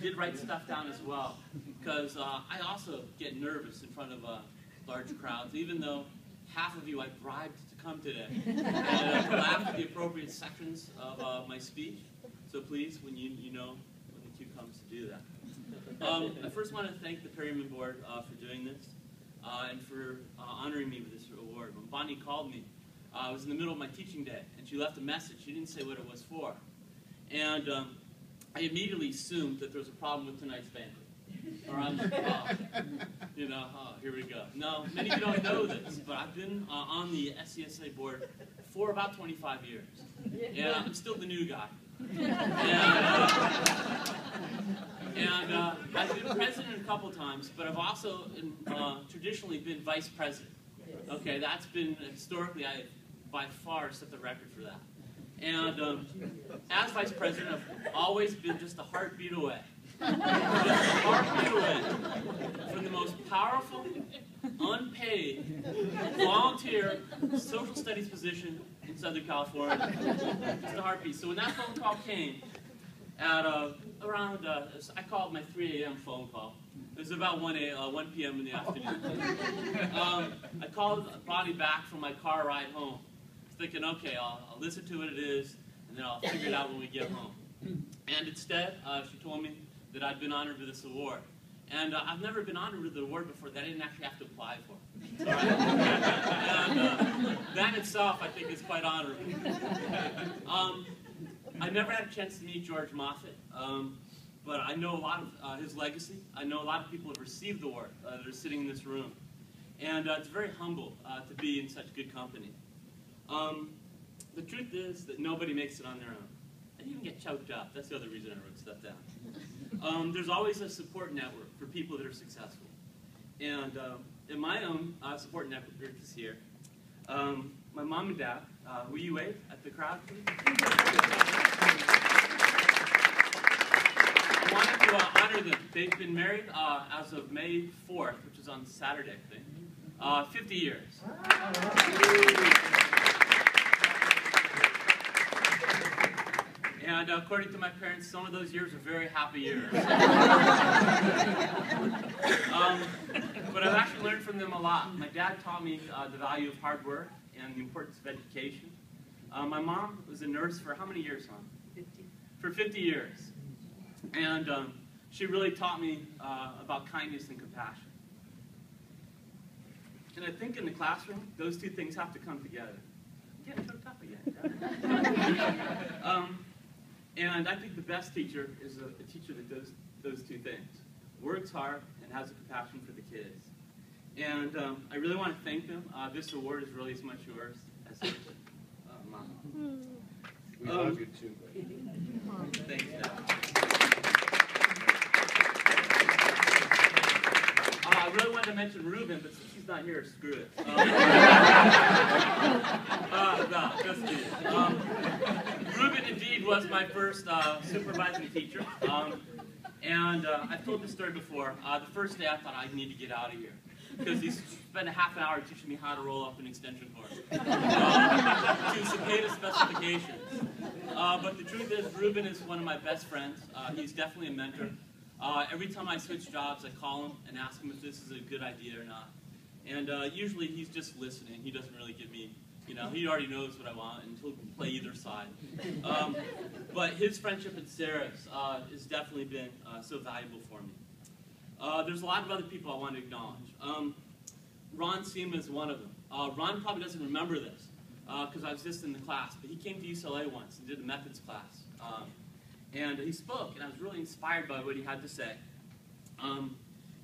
did write stuff down as well, because I also get nervous in front of large crowds, even though half of you I bribed to come today and laugh at the appropriate sections of my speech. So please, when you know when the cue comes to do that. I first want to thank the Perryman Board for doing this and for honoring me with this award. When Bonnie called me, I was in the middle of my teaching day, and she left a message. She didn't say what it was for. And I immediately assumed that there was a problem with tonight's banquet. Or I'm, here we go. No, many of you don't know this, but I've been on the SCSA board for about 25 years. And I'm still the new guy. And I've been president a couple times, but I've also traditionally been vice president. Okay, that's been, historically, I by far set the record for that. And as vice president, I've always been just a heartbeat away. Just a heartbeat away from the most powerful, unpaid, volunteer social studies position in Southern California. Just a heartbeat. So when that phone call came at around, I called my 3 a.m. phone call. It was about 1 p.m. in the afternoon. I called Bonnie back from my car ride home, thinking, okay, I'll listen to what it is, and then I'll figure it out when we get home. And instead, she told me that I'd been honored with this award. And I've never been honored with the award before that I didn't actually have to apply for. All right? And that itself, I think, is quite honorable. I never had a chance to meet George Moffett, but I know a lot of his legacy. I know a lot of people have received the award that are sitting in this room. And it's very humble to be in such good company. The truth is that nobody makes it on their own. I didn't even get choked up. That's the other reason I wrote stuff down. There's always a support network for people that are successful. And in my own support network is here. My mom and dad, will you wave at the crowd, please? I wanted to honor them. They've been married as of May 4th, which is on Saturday, I think. 50 years. And according to my parents, some of those years are very happy years. But I've actually learned from them a lot. My dad taught me the value of hard work and the importance of education. My mom was a nurse for how many years, Mom? 50. For 50 years. And she really taught me about kindness and compassion. And I think in the classroom, those two things have to come together. I'm getting choked up again. And I think the best teacher is a teacher that does those two things. Works hard and has a compassion for the kids. And I really want to thank them. This award is really as much yours as hers. Mom. We love you too, buddy. Thanks, Dad. I really wanted to mention Ruben, but since he's not here, screw it. No, just kidding. Ruben indeed was my first supervising teacher. And I've told this story before. The first day I thought I need to get out of here, because he spent a half an hour teaching me how to roll up an extension cord to cicada specifications. But the truth is, Ruben is one of my best friends. He's definitely a mentor. Every time I switch jobs, I call him and ask him if this is a good idea or not. And usually he's just listening. He doesn't really give me, he already knows what I want, and he'll play either side. But his friendship with Sarah's has definitely been so valuable for me. There's a lot of other people I want to acknowledge. Ron Seema is one of them. Ron probably doesn't remember this because I was just in the class, but he came to UCLA once and did a methods class. And he spoke, and I was really inspired by what he had to say.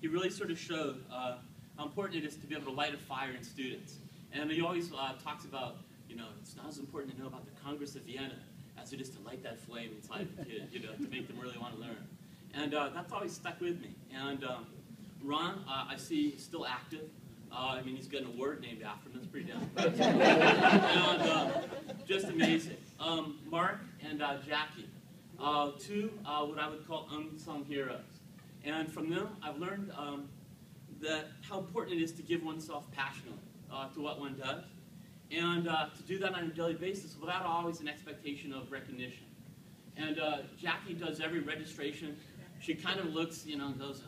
He really sort of showed how important it is to be able to light a fire in students. And he always talks about, it's not as important to know about the Congress of Vienna as it is to light that flame inside the kid, to make them really want to learn. And that's always stuck with me. And Ron, I see, is still active. He's got an award named after him. That's pretty damn impressive. And just amazing. Mark and Jackie, two what I would call unsung heroes. And from them, I've learned that how important it is to give oneself passionately to what one does, and to do that on a daily basis without always an expectation of recognition. And Jackie does every registration she kind of looks, and goes,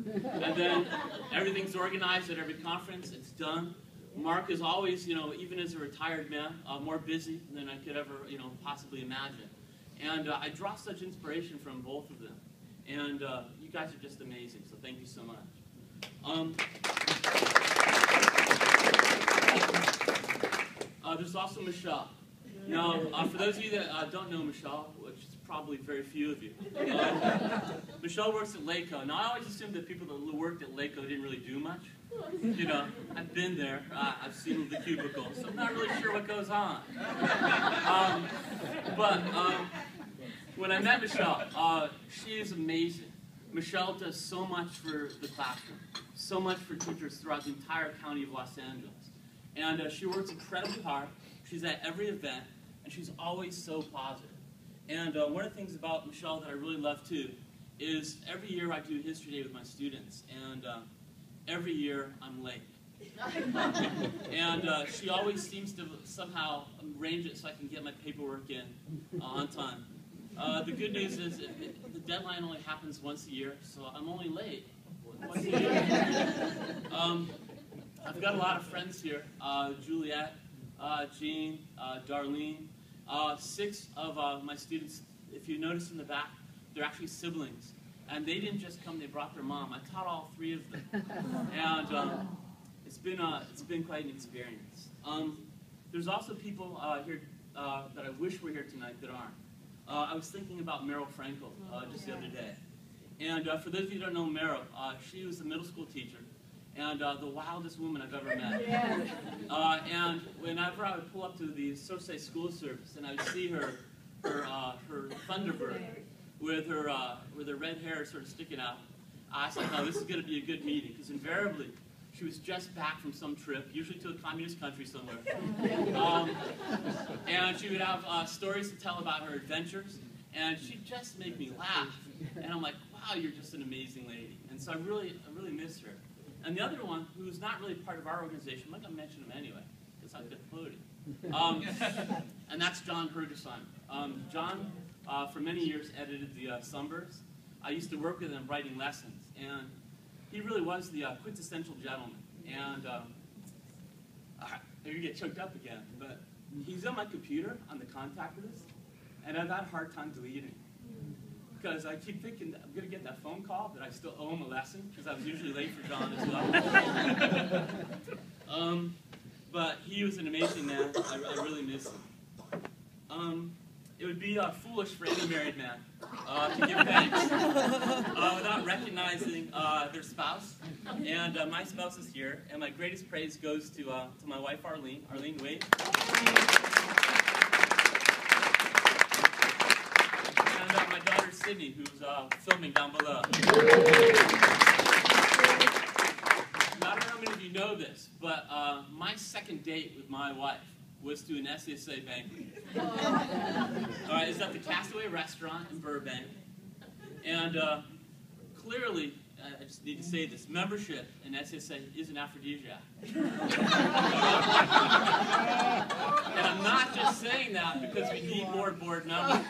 and then everything's organized at every conference. It's done. Mark is always, even as a retired man, more busy than I could ever, possibly imagine. And I draw such inspiration from both of them. And you guys are just amazing, so thank you so much. There's also Michelle. Now, for those of you that don't know Michelle, which is probably very few of you, Michelle works at LACO. Now, I always assumed that people that worked at LACO didn't really do much. I've been there. I've seen the cubicles, so I'm not really sure what goes on. But when I met Michelle, she is amazing. Michelle does so much for the classroom, so much for teachers throughout the entire county of Los Angeles. And she works incredibly hard. She's at every event, and she's always so positive. And one of the things about Michelle that I really love, too, is every year I do History Day with my students, and every year I'm late. And she always seems to somehow arrange it so I can get my paperwork in on time. The good news is the deadline only happens once a year, so I'm only late once a year. I've got a lot of friends here, Juliet, Jean, Darlene. 6 of my students, if you notice in the back, they're actually siblings. And they didn't just come, they brought their mom. I taught all 3 of them. And it's been quite an experience. There's also people here that I wish were here tonight that aren't. I was thinking about Meryl Frankel just the other day. And for those of you who don't know Meryl, she was a middle school teacher. And the wildest woman I've ever met. And whenever I would pull up to the Source School Service and I would see her Thunderbird with her red hair sort of sticking out, I said, "No, this is going to be a good meeting," because invariably she was just back from some trip, usually to a communist country somewhere, and she would have stories to tell about her adventures, and she'd just make me laugh. And I'm like, "Wow, you're just an amazing lady." And so I really miss her. And the other one, who's not really part of our organization, I'm not going to mention him anyway, because I've been floating. And that's John Hergesheim. John, for many years, edited the Sunbursts. I used to work with him writing lessons, and he really was the quintessential gentleman. And maybe get choked up again, but he's on my computer on the contact list, and I've had a hard time deleting. Because I keep thinking that I'm going to get that phone call that I still owe him a lesson, because I was usually late for John as well. But he was an amazing man. I really miss him. It would be foolish for any married man to give thanks without recognizing their spouse. And my spouse is here, and my greatest praise goes to my wife, Arlene. Arlene, wait. And my daughter, Sydney, who's filming down below. I don't know how many of you know this, but my second date with my wife was to an SSA banquet. All right, it's at the Castaway Restaurant in Burbank. And clearly, I just need to say this, membership in SSA is an aphrodisiac. And I'm not just saying that because we need more board members.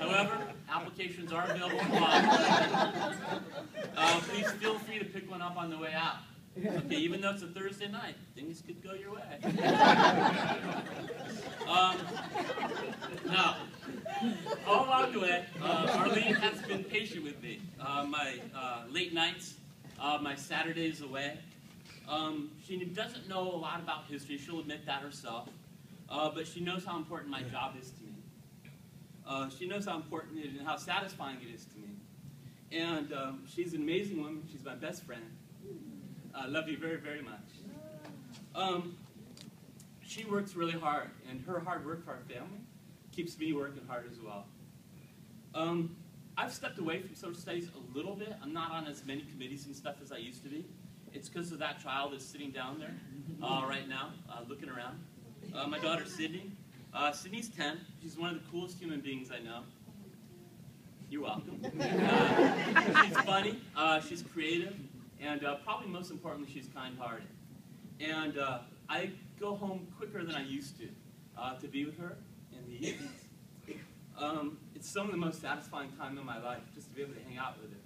However, applications are available online. Please feel free to pick one up on the way out. Okay, even though it's a Thursday night, things could go your way. Now, all along the way, Arlene has been patient with me. My late nights, my Saturdays away. She doesn't know a lot about history. She'll admit that herself. But she knows how important my job is to me. She knows how important it is and how satisfying it is to me. And she's an amazing woman. She's my best friend. I love you very, very much. She works really hard, and her hard work for our family keeps me working hard as well. I've stepped away from social studies a little bit. I'm not on as many committees and stuff as I used to be. It's because of that child that's sitting down there right now, looking around. My daughter, Sydney. Sydney's 10. She's one of the coolest human beings I know. You're welcome. She's funny. She's creative. And probably most importantly, she's kind-hearted. And I go home quicker than I used to be with her in the evenings. it's some of the most satisfying time in my life, just to be able to hang out with it.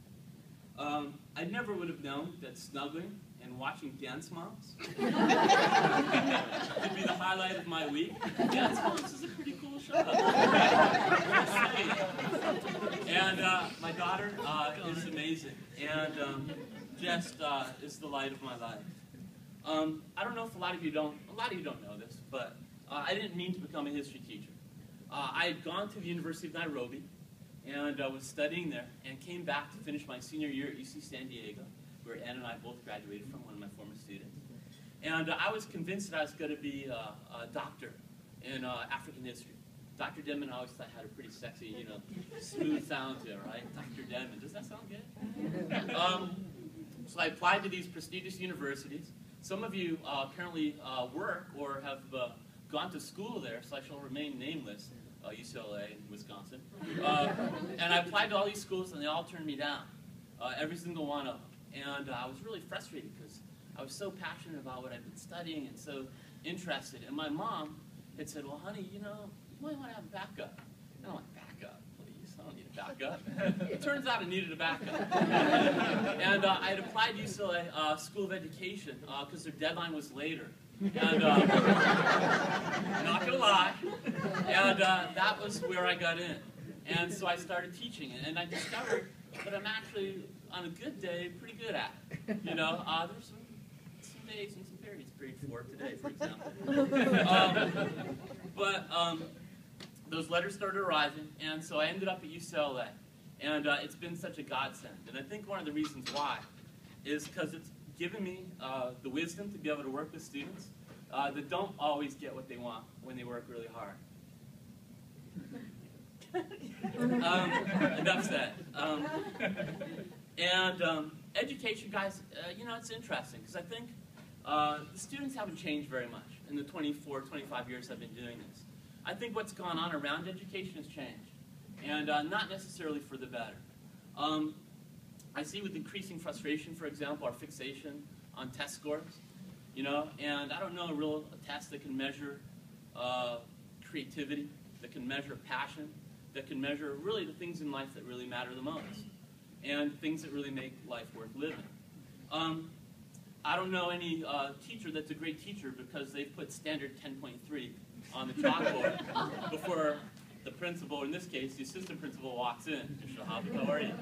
I never would have known that snuggling and watching Dance Moms would be the highlight of my week. Dance Moms is a pretty cool show. And my daughter is amazing, and just is the light of my life. I don't know if a lot of you don't know this, but I didn't mean to become a history teacher. I had gone to the University of Nairobi and was studying there, and came back to finish my senior year at UC San Diego, where Ann and I both graduated from, one of my former students. And I was convinced that I was going to be a doctor in African history. Dr. Denman, I always thought, had a pretty sexy, smooth sound to it, right? Dr. Denman, does that sound good? So I applied to these prestigious universities. Some of you apparently work or have gone to school there, so I shall remain nameless. UCLA in Wisconsin. And I applied to all these schools, and they all turned me down, every single one of them. And I was really frustrated because I was so passionate about what I'd been studying and so interested. And my mom had said, well, honey, you might want to have a backup. And I'm like, backup? Please, I don't need a backup. It turns out I needed a backup. And I had applied to UCLA School of Education because their deadline was later. And not gonna lie, and that was where I got in. And so I started teaching, and I discovered that I'm actually, on a good day, pretty good at it. There's some days and some periods, period 4 today, for example. But those letters started arriving, and so I ended up at UCLA. And it's been such a godsend. And I think one of the reasons why is because it's given me the wisdom to be able to work with students that don't always get what they want when they work really hard. Enough said. Education, guys, it's interesting because I think the students haven't changed very much in the 24, 25 years I've been doing this. I think what's gone on around education has changed, and not necessarily for the better. I see with increasing frustration, for example, our fixation on test scores, and I don't know a test that can measure creativity, that can measure passion, that can measure really the things in life that really matter the most, and things that really make life worth living. I don't know any teacher that's a great teacher because they've put standard 10.3 on the chalkboard before the principal, in this case, the assistant principal, walks in. Mr. Hobby, how are you?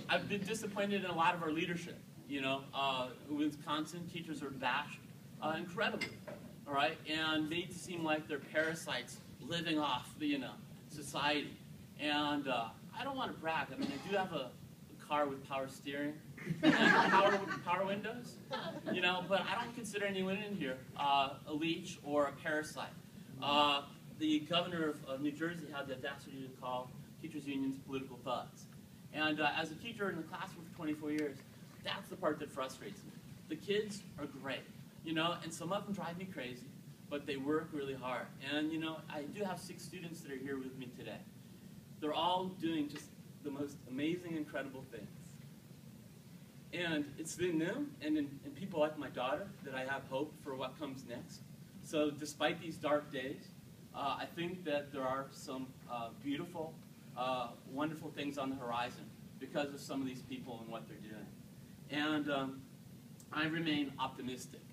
I've been disappointed in a lot of our leadership. In Wisconsin, teachers are bashed incredibly, all right, and made to seem like they're parasites living off the, society. And I don't want to brag. I mean, I do have a car with power steering and power windows, but I don't consider anyone in here a leech or a parasite. The governor of New Jersey had the audacity to call teachers' unions political thugs. And as a teacher in the classroom for 24 years, that's the part that frustrates me. The kids are great, and some of them drive me crazy, but they work really hard. And, I do have 6 students that are here with me today. They're all doing just the most amazing, incredible things. And it's in them and in people like my daughter that I have hope for what comes next. So despite these dark days, I think that there are some beautiful, wonderful things on the horizon because of some of these people and what they're doing. And I remain optimistic.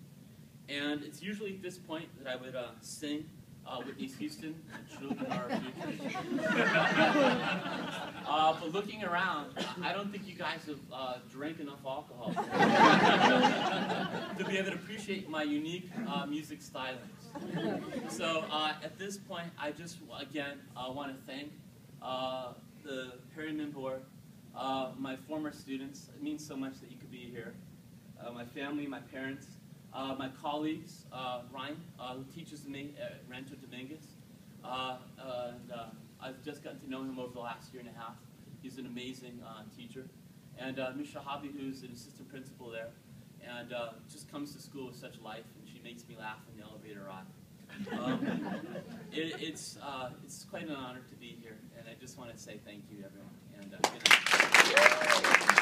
And it's usually at this point that I would sing Whitney Houston, Children Are Our Future. But looking around, I don't think you guys have drank enough alcohol to be able to appreciate my unique music stylings. So at this point, I just, again, want to thank the Perryman Board, my former students. It means so much that you could be here. My family, my parents, my colleagues, Ryan, who teaches me at Rancho Dominguez. I've just gotten to know him over the last year and a half. He's an amazing teacher. And Ms. Shahabi, who's an assistant principal there, and just comes to school with such life, and she makes me laugh in the elevator ride. It's quite an honor to be here, and I just want to say thank you, everyone. And good night.